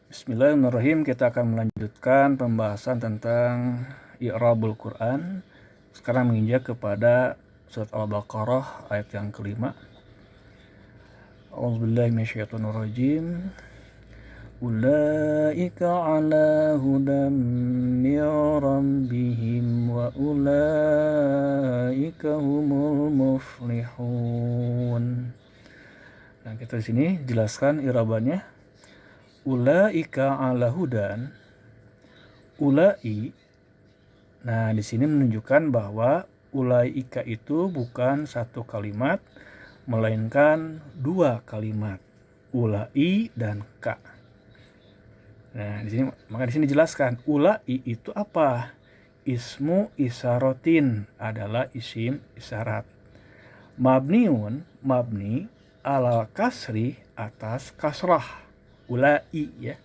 Bismillahirrahmanirrahim. Kita akan melanjutkan pembahasan tentang i'rabul Quran. Sekarang menginjak kepada surat Al-Baqarah ayat yang kelima. A'udzubillahi minasyaitonirrajim. Ulaika ala hudam min rabbihim wa ulaika humul muflihun. Nah, kita di sini jelaskan i'rabannya. Ulaika ala hudan. Ulai. Nah, di sini menunjukkan bahwa ulaika itu bukan satu kalimat, melainkan dua kalimat. Ulai dan ka. Nah, maka di sini dijelaskan ulai itu apa? Ismu isyarotin adalah isim isyarat. Mabniun, mabni alal kasri atas kasrah. Ulai ya,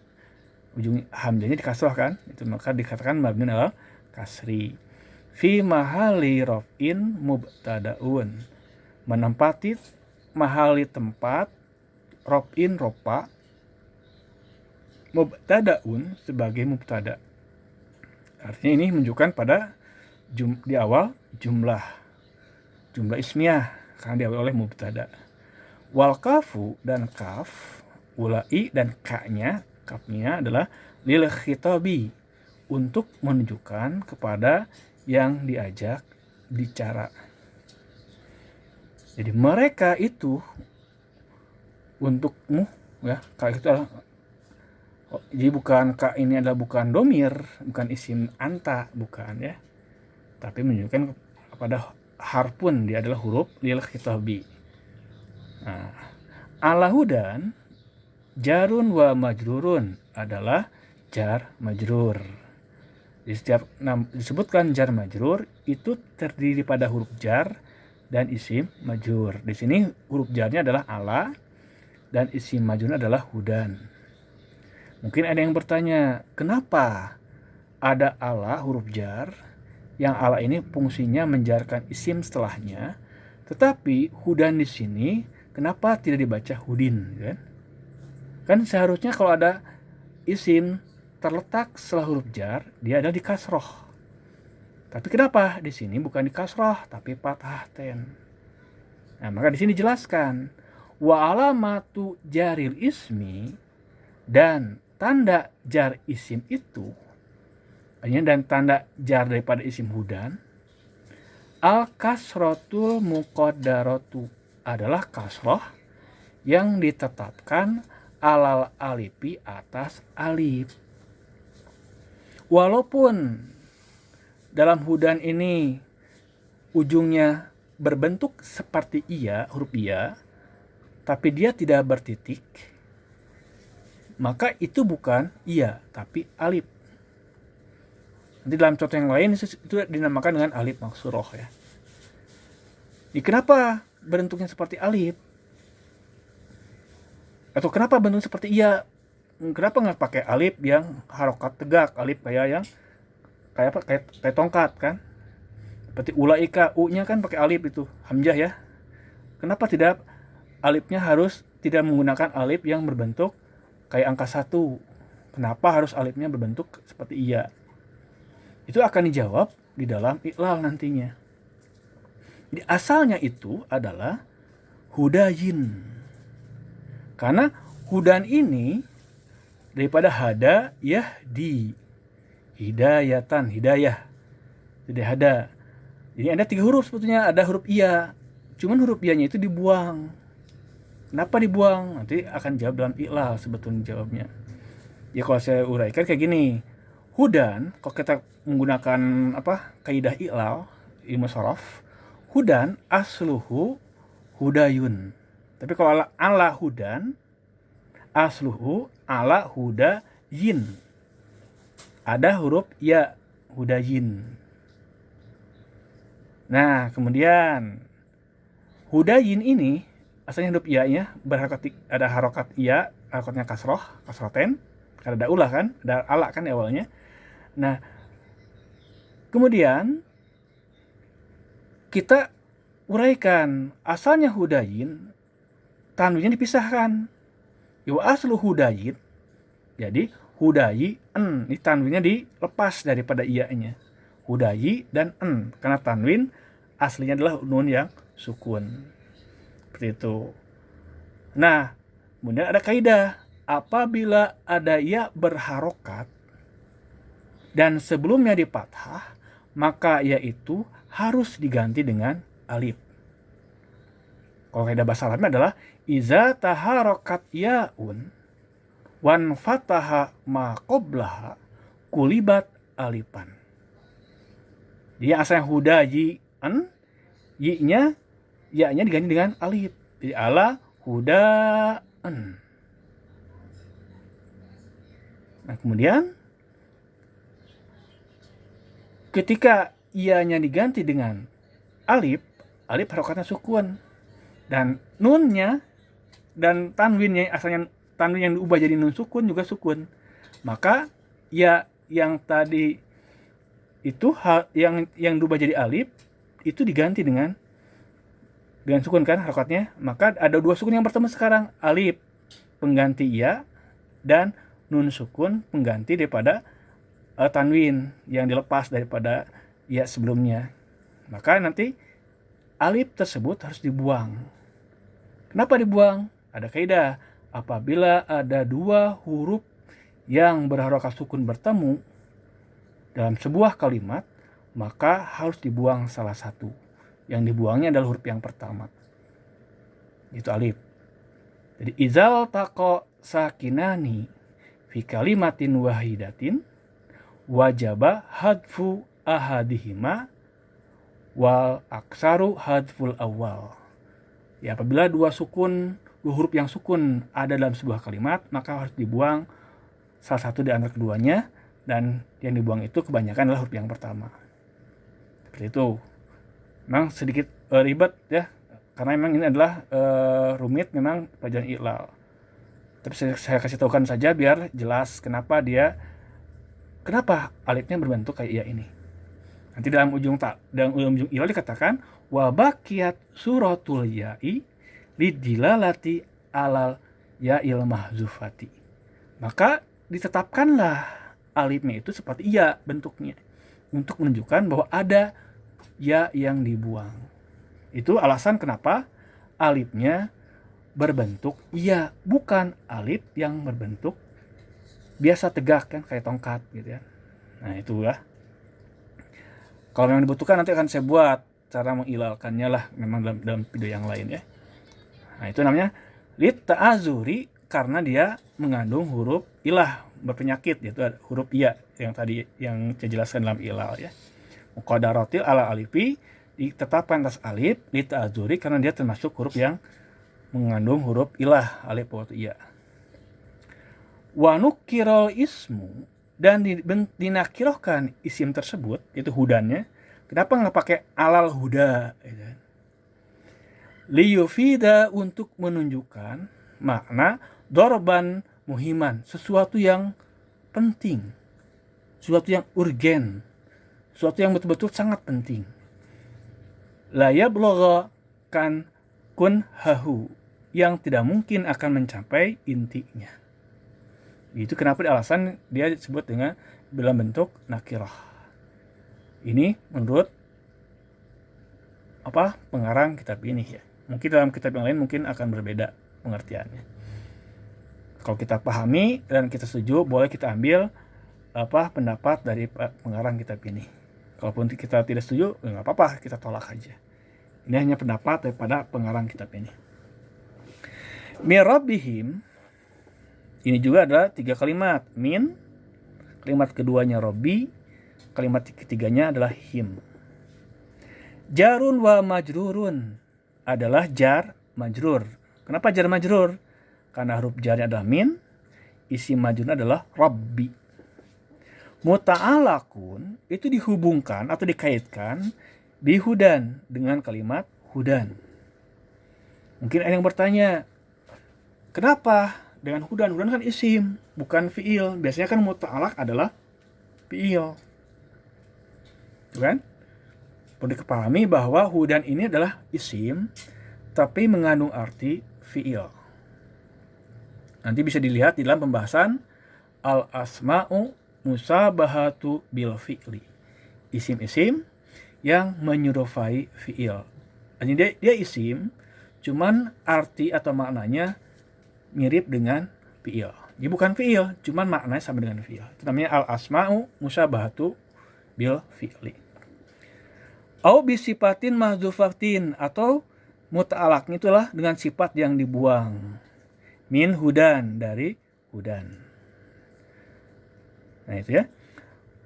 ujung hamzahnya dikasrah kan, itu maka dikatakan mabniun alal kasri. Fi mahali raf'in mubtadaun, menempati mahali tempat raf'in ropa mubtadaun sebagai mubtada. Artinya ini menunjukkan pada di awal jumlah ismiyah karena diawali oleh mubtada. Wal kafu dan kaf, ulai dan ka-nya, kafnya adalah lil khitabi, untuk menunjukkan kepada yang diajak bicara. Jadi mereka itu untukmu ya, ka itu adalah, jadi bukan ka ini adalah bukan domir, bukan isim anta, bukan ya, tapi menunjukkan kepada harfun, dia adalah huruf lil khitabi. Nah, ala hudan jarun wa majrurun adalah jar majrur. Di setiap disebutkan jar majrur itu terdiri pada huruf jar dan isim majrur. Di sini huruf jarnya adalah ala dan isim majrurnya adalah hudan. Mungkin ada yang bertanya, kenapa ada ala huruf jar, yang ala ini fungsinya menjarkan isim setelahnya, tetapi hudan di sini kenapa tidak dibaca hudin kan? Kan seharusnya kalau ada isim terletak setelah huruf jar, dia ada di kasroh. Tapi kenapa di sini bukan di kasroh, tapi fathah ten? Nah, maka di sini dijelaskan wa alamatu jaril ismi, dan tanda jar isim itu, dan tanda jar daripada isim hudan, al kasrotul muqaddaratu, adalah kasroh yang ditetapkan alal alifi atas alif. Walaupun dalam hudan ini ujungnya berbentuk seperti iya, huruf iya, tapi dia tidak bertitik, maka itu bukan iya, tapi alif. Nanti dalam contoh yang lain itu dinamakan dengan alif maksuroh ya. Kenapa bentuknya seperti alif? Atau kenapa bentuknya seperti iya? Kenapa nggak pakai alif yang harokat tegak, alif kayak yang kayak tongkat kan? Seperti ulaika, u-nya kan pakai alif itu, hamzah ya. Kenapa tidak alifnya harus tidak menggunakan alif yang berbentuk kayak angka 1? Kenapa harus alifnya berbentuk seperti iya? Itu akan dijawab di dalam iqlal nantinya. Jadi asalnya itu adalah hudayin. Karena hudan ini daripada hada yahdi, hidayatan, hidayah, jadi hada. Jadi ada 3 huruf sebetulnya, ada huruf iya, cuman huruf iyanya itu dibuang. Kenapa dibuang? Nanti akan jawab dalam iqlal sebetulnya jawabnya. Ya kalau saya uraikan kayak gini, hudan kalau kita menggunakan kaidah iqlal ilmu sharaf, hudan asluhu hudayun. Tapi kalau ala hudan, asluhu ala hudayin, ada huruf ya, hudayin. Nah, kemudian hudayin ini asalnya huruf ya-nya berharokat, ada harokat ya, harokatnya kasroh, kasroten, karena ada ulah kan, ada ala kan awalnya. Nah, kemudian kita uraikan asalnya hudayin, tanwinnya dipisahkan. Wa aslu hudayin, Jadi hudayi en, ini tanwinnya dilepas daripada iya-nya. Hudayi dan en, karena tanwin aslinya adalah nun yang sukun. Seperti itu. Nah, kemudian ada kaidah, apabila ada ya berharokat dan sebelumnya di fathah, maka ya itu harus diganti dengan alif. Kalau kaidah bahasa Arabnya adalah iza taharokat yaun wan fataha ma qablaha kulibat alifan. Dia asalnya hudayi an, yi-nya ya-nya diganti dengan alif. Jadi ala hudaan. Nah, kemudian ketika ia-nya diganti dengan alif, alif harokatnya sukun. Dan nunnya dan tanwinnya, asalnya tanwin yang diubah jadi nun sukun juga sukun. Maka ya yang tadi itu yang diubah jadi alif itu diganti dengan sukun kan harokatnya. Maka ada dua sukun yang bertemu sekarang, alif pengganti ya dan nun sukun pengganti daripada tanwin yang dilepas daripada ya sebelumnya. Maka nanti alif tersebut harus dibuang. Kenapa dibuang? Ada kaidah. Apabila ada dua huruf yang berharokat sukun bertemu dalam sebuah kalimat, maka harus dibuang salah satu. Yang dibuangnya adalah huruf yang pertama. Itu alif. Jadi izal taqo sakinani fi kalimatin wahidatin wajaba hadfu ahadihima wal aksaru hadful awal. Ya, apabila dua huruf yang sukun ada dalam sebuah kalimat, maka harus dibuang salah satu di antara keduanya, dan yang dibuang itu kebanyakan adalah huruf yang pertama. Seperti itu. Memang sedikit ribet ya, karena memang ini adalah rumit memang pelajaran i'lal. Tapi saya kasih tahukan saja biar jelas kenapa alifnya berbentuk kayak iya ini. Nanti dalam ujung i'lal dikatakan wa baqiyat suratul ya'i lidilalati alal ya'il mahzufati. Maka ditetapkanlah alifnya itu seperti iya bentuknya untuk menunjukkan bahwa ada ya yang dibuang. Itu alasan kenapa alifnya berbentuk iya, bukan alif yang berbentuk biasa tegak kan kayak tongkat gitu ya. Nah, itu ya. Kalau memang dibutuhkan nanti akan saya buat cara mengilalkannya lah, memang dalam video yang lain ya. Nah, itu namanya lit ta'azuri karena dia mengandung huruf ilah berpenyakit, yaitu huruf iya yang tadi yang saya jelaskan dalam ilal ya. Muqaddaratil ala alifi ditetapkan atas alif lit ta'azuri karena dia termasuk huruf yang mengandung huruf ilah alif atau iya. Wa nukirol ismu, dan dinakirohkan isim tersebut yaitu hudannya. Kenapa nggak pakai alal huda? Liyufida, untuk menunjukkan makna dorban muhiman, sesuatu yang penting, sesuatu yang urgen, sesuatu yang betul-betul sangat penting. La yablugha kan kun hahu, yang tidak mungkin akan mencapai intinya. Itu kenapa alasan dia disebut dengan dalam bentuk nakirah. Ini menurut pengarang kitab ini ya. Mungkin dalam kitab yang lain mungkin akan berbeda pengertiannya. Kalau kita pahami dan kita setuju, boleh kita ambil pendapat dari pengarang kitab ini. Kalaupun kita tidak setuju, nggak apa-apa, kita tolak aja. Ini hanya pendapat daripada pengarang kitab ini. Mirabbihim, ini juga adalah 3 kalimat. Min, kalimat keduanya robbi, kalimat ketiganya adalah him. Jarun wa majrurun adalah jar majrur. Kenapa jar majrur? Karena huruf jarnya adalah min, isim majrurnya adalah rabbi. Muta'alakun itu dihubungkan atau dikaitkan bihudan dengan kalimat hudan. Mungkin ada yang bertanya, kenapa dengan hudan? Hudan kan isim, bukan fiil. Biasanya kan muta'alak adalah fiil. Kan? Perlu dipahami bahwa hudan ini adalah isim tapi mengandung arti fiil. Nanti bisa dilihat di dalam pembahasan al asma'u musabahatu bil fi'li. Isim-isim yang menyerupai fi'il. Jadi dia isim, cuman arti atau maknanya mirip dengan fi'il. Dia bukan fi'il, cuman maknanya sama dengan fi'il. Itu namanya al-asma'u musabahatu bil fi'li. Au bisifatin mahzufatin, atau muta'alaknya itulah dengan sifat yang dibuang. Min hudan, dari hudan. Nah itu ya.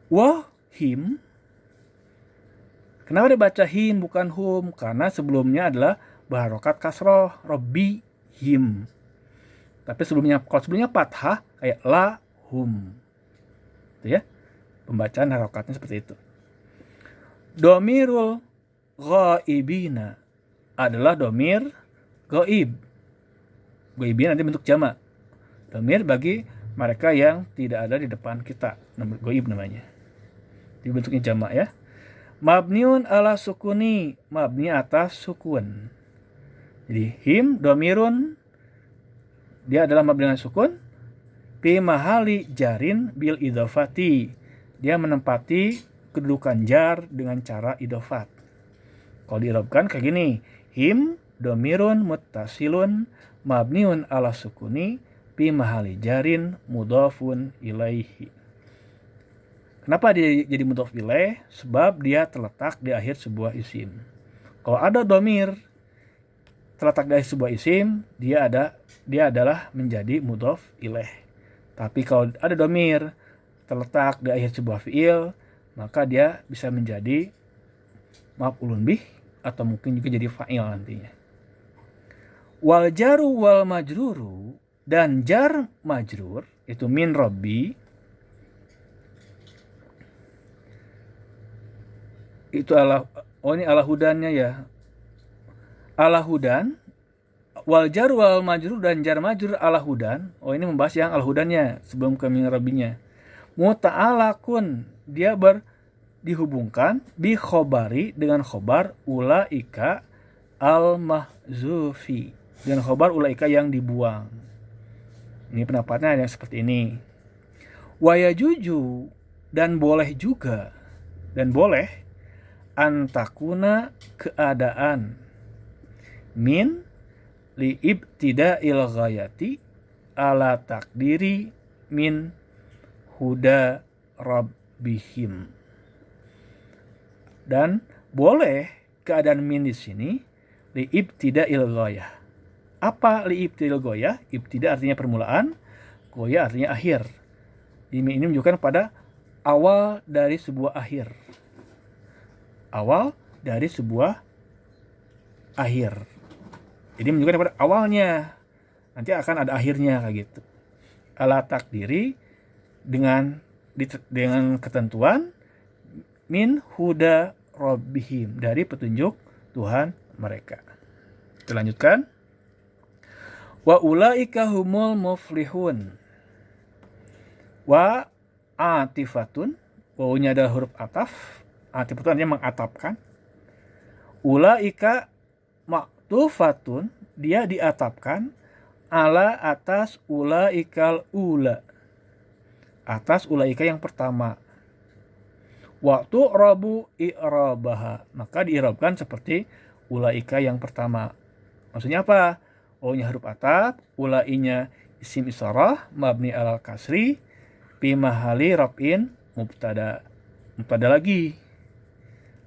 Wahim. Kenapa dibaca him bukan hum? Karena sebelumnya adalah baharokat kasroh, robbi him. Tapi kalau sebelumnya fathah kayak la hum. Itu ya. Pembacaan harokatnya seperti itu. Domirul ghaibina adalah domir gaib. Gaibina nanti bentuk jamak. Domir bagi mereka yang tidak ada di depan kita. Gaib namanya. Di bentuknya jamak ya. Mabniun ala sukuni, mabni atas sukun. Jadi him domirun, dia adalah mabni dengan sukun. Fi mahali jarin bil idhofati, dia menempati kedudukan jar dengan cara idhofat. Kalau diirobkan kayak gini, him domirun muttasilun mabniun ala sukuni fi mahali jarin mudhafun ilaihi. Kenapa dia jadi mudhaf ilaih? Sebab dia terletak di akhir sebuah isim. Kalau ada domir terletak di akhir sebuah isim, dia adalah menjadi mudhaf ilaih. Tapi kalau ada domir terletak di akhir sebuah fiil, maka dia bisa menjadi maf'ulun bih atau mungkin juga jadi fa'il nantinya. Wal jaru wal majruru, dan jar majrur itu min robbi, itu ini ala hudannya ya. Ala hudan, wal jar wal majrur, dan jar majrur ala hudan. Ini membahas yang ala hudannya sebelum ke min rabbinya. Muta'alakun, dia dihubungkan bi khobari, dengan khobar ulaika al mahzufi, dengan khobar ulaika yang dibuang. Ini pendapatnya yang seperti ini. Wayajuju, dan boleh juga, dan boleh antakuna, keadaan min li ibtida'il ghayati ala takdiri min huda rabbihim. Dan boleh keadaan min di sini li ibtida'il ghayah. Apa li ibtida'il ghayah? Ibtida artinya permulaan, ghayah artinya akhir. Ini menunjukkan pada awal dari sebuah akhir. Awal dari sebuah akhir. Jadi menunjukkan pada awalnya, nanti akan ada akhirnya kayak gitu. Ala takdiri, dengan ketentuan min huda rabbihim, dari petunjuk Tuhan mereka. Kita lanjutkan. Wa ulaika humul muflihun. Wa atifatun, wawunya adalah huruf ataf. Atifatun artinya mengatapkan. Ulaika maktufatun, dia diatapkan ala atas ulaikal ula, atas ulaika yang pertama. Waktu rabu i'rabaha, maka di'irabkan seperti ulaika yang pertama. Maksudnya apa? O-nya huruf ataf, ulainya isim isyarah mabni alal kasri fi mahali raf'in mubtada. Mubtada lagi.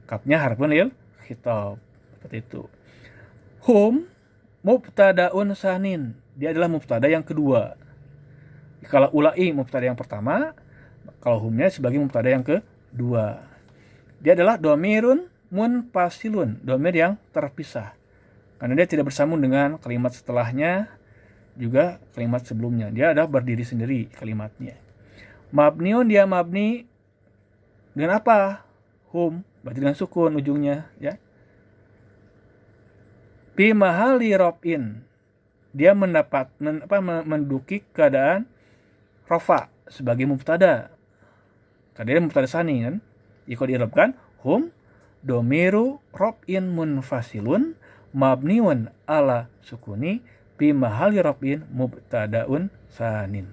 Kapnya harfun lil khitab. Seperti itu. Hum mubtadaun sanin, dia adalah mubtada yang kedua. Kalau ulai mubtada yang pertama, kalau humnya sebagai mubtada yang kedua. Dia adalah domirun munfasilun, domir yang terpisah. Karena dia tidak bersambung dengan kalimat setelahnya, juga kalimat sebelumnya. Dia adalah berdiri sendiri kalimatnya. Mabniun, dia mabni dengan apa? Hum, berarti dengan sukun ujungnya, ya. Fi mahali raf'in, dia menduduki keadaan rafa sebagai mubtada. Karena dia mubtada sani kan. Jika diirabkan hum domiru raf'in munfasilun mabniun ala sukuni fi mahali raf'in mubtadaun sanin.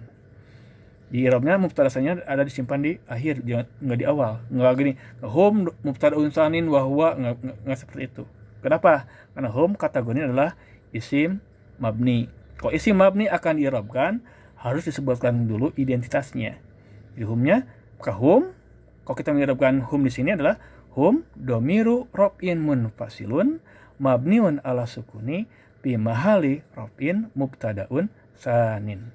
Di i'rabnya mubtada saninya ada disimpan di akhir, jangan nggak di awal. Nggak gini, hum mubtadaun sanin wa huwa, nggak seperti itu. Kenapa? Karena hum kategorinya adalah isim mabni. Kalau isim mabni akan di'irabkan, harus disebutkan dulu identitasnya. Jadi humnya, maka hum, kalau kita mengirabkan hum di sini adalah hum domiru robin munfasilun mabniun ala sukuni bi mahali robin mubtadaun sanin.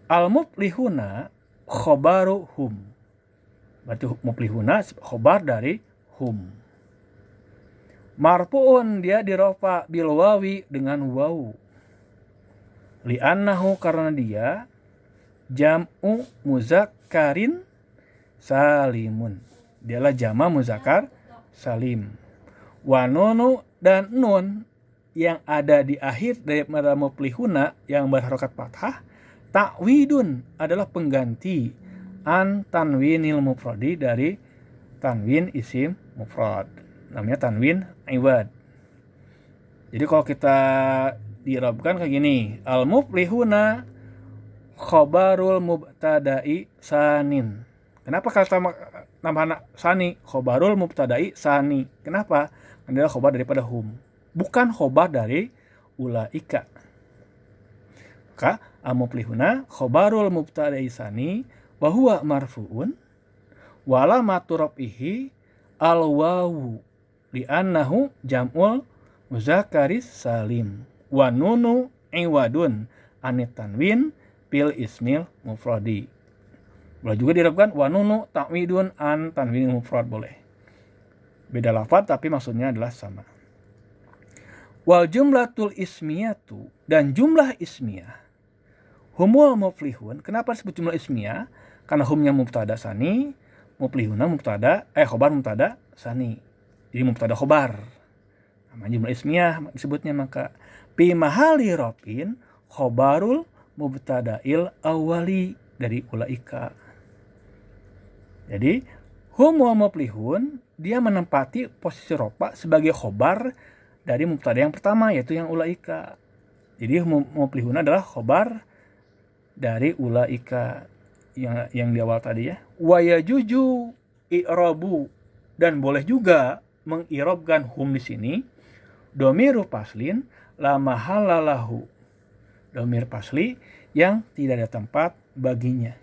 Al muflihuna khobaru hum. Berarti muflihuna khobar dari hum. Marfu'un dia dirofa bil wawi dengan wawu. Li'annahu karena dia jam'u muzakkarin salimun. Dialah jama muzakkar salim. Wa nunu dan nun yang ada di akhir daripada muflihuna yang berharokat fathah, ta'widun adalah pengganti an tanwinil mufradi dari tanwin isim mufrad. Namanya tanwin iwad. Jadi kalau kita diirabkan kayak gini, al muflihuna khobarul mubtada'i sanin. Kenapa kata nama sani? Khobarul mubtada'i sani. Kenapa? Adalah khobar daripada hum, bukan khobar dari ulaika. Maka al-muflihuna khobarul mubtada'i sani wa huwa marfu'un wa alamatu raf'ihi al-wawu li'annahu jam'ul muzakkaris salim wa nunu iwadun anit tanwin bil ismil mufradi. Boleh juga dirabkan wa nunu ta'widun an tanwin mufrad, boleh. Beda lafaz tapi maksudnya adalah sama. Wal jumlatul ismiyatu dan jumlah ismiyah humul muflihun. Kenapa disebut jumlah ismiyah? Karena humnya mubtada sani, muflihuna mubtada khobar mubtada sani. Jadi mubtada khobar. Namanya jumlah ismiyah disebutnya, maka bi mahali rafin khobarul mubtada'il awali dari ulaika. Jadi hum wa muflihun dia menempati posisi rofa sebagai khobar dari mubtada yang pertama, yaitu yang ulaika. Jadi muflihun adalah khobar dari ulaika yang di awal tadi ya. Wa yajuju i'rabu dan boleh juga mengirabkan hum di sini domiru paslin la mahalalahu. Domir pasli yang tidak ada tempat baginya.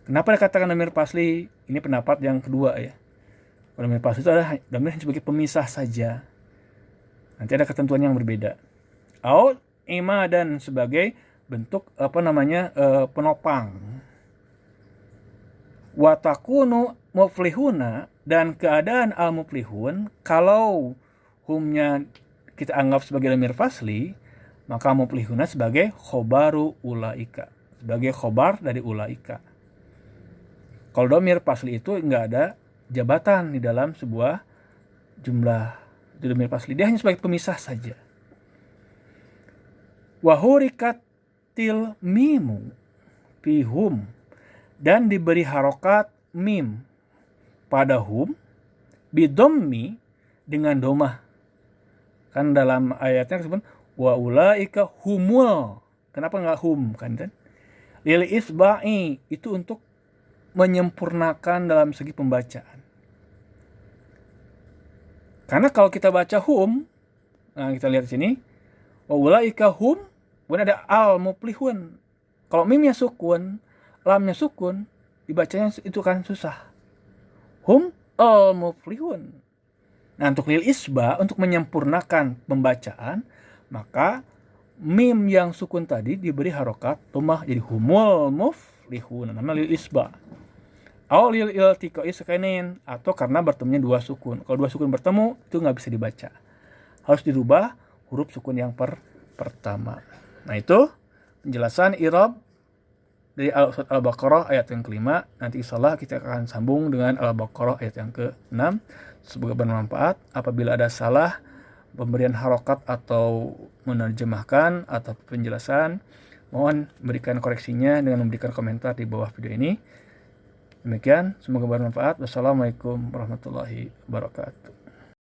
Kenapa dikatakan domir pasli? Ini pendapat yang kedua ya. Domir pasli itu adalah domir sebagai pemisah saja. Nanti ada ketentuan yang berbeda. Au imadan sebagai bentuk penopang. Wa takunu muflihuna dan keadaan al muflihun kalau humnya kita anggap sebagai domir fasli, maka muflihuna sebagai khobaru ulaika, sebagai khobar dari ulaika. Kalau domir fasli itu nggak ada jabatan di dalam sebuah jumlah. Itu domir fasli, dia hanya sebagai pemisah saja. Wa hurikatil mimu fi hum dan diberi harokat mim pada hum bidommi dengan domah. Kan dalam ayatnya disebut wa ulaika humul. Kenapa nggak hum kan? Lil isba'i itu untuk menyempurnakan dalam segi pembacaan. Karena kalau kita baca hum, nah kita lihat sini, wa ulaika hum, kemudian ada al muflihun. Kalau mimnya sukun, lamnya sukun, dibacanya itu kan susah. Hum al muflihun. Nah, untuk lil isba, untuk menyempurnakan pembacaan, maka mim yang sukun tadi diberi harokat dhammah jadi humul muflihun, namanya lil isba. Aw lil iltiqai sakainin, atau karena bertemunya dua sukun. Kalau dua sukun bertemu itu nggak bisa dibaca, harus dirubah huruf sukun yang pertama. Nah, itu penjelasan i'rab dari Al-Baqarah ayat yang kelima. Nanti insyaallah kita akan sambung dengan Al-Baqarah ayat yang ke-6. Semoga bermanfaat. Apabila ada salah pemberian harokat atau menerjemahkan atau penjelasan, mohon berikan koreksinya dengan memberikan komentar di bawah video ini. Demikian, semoga bermanfaat. Wassalamualaikum warahmatullahi wabarakatuh.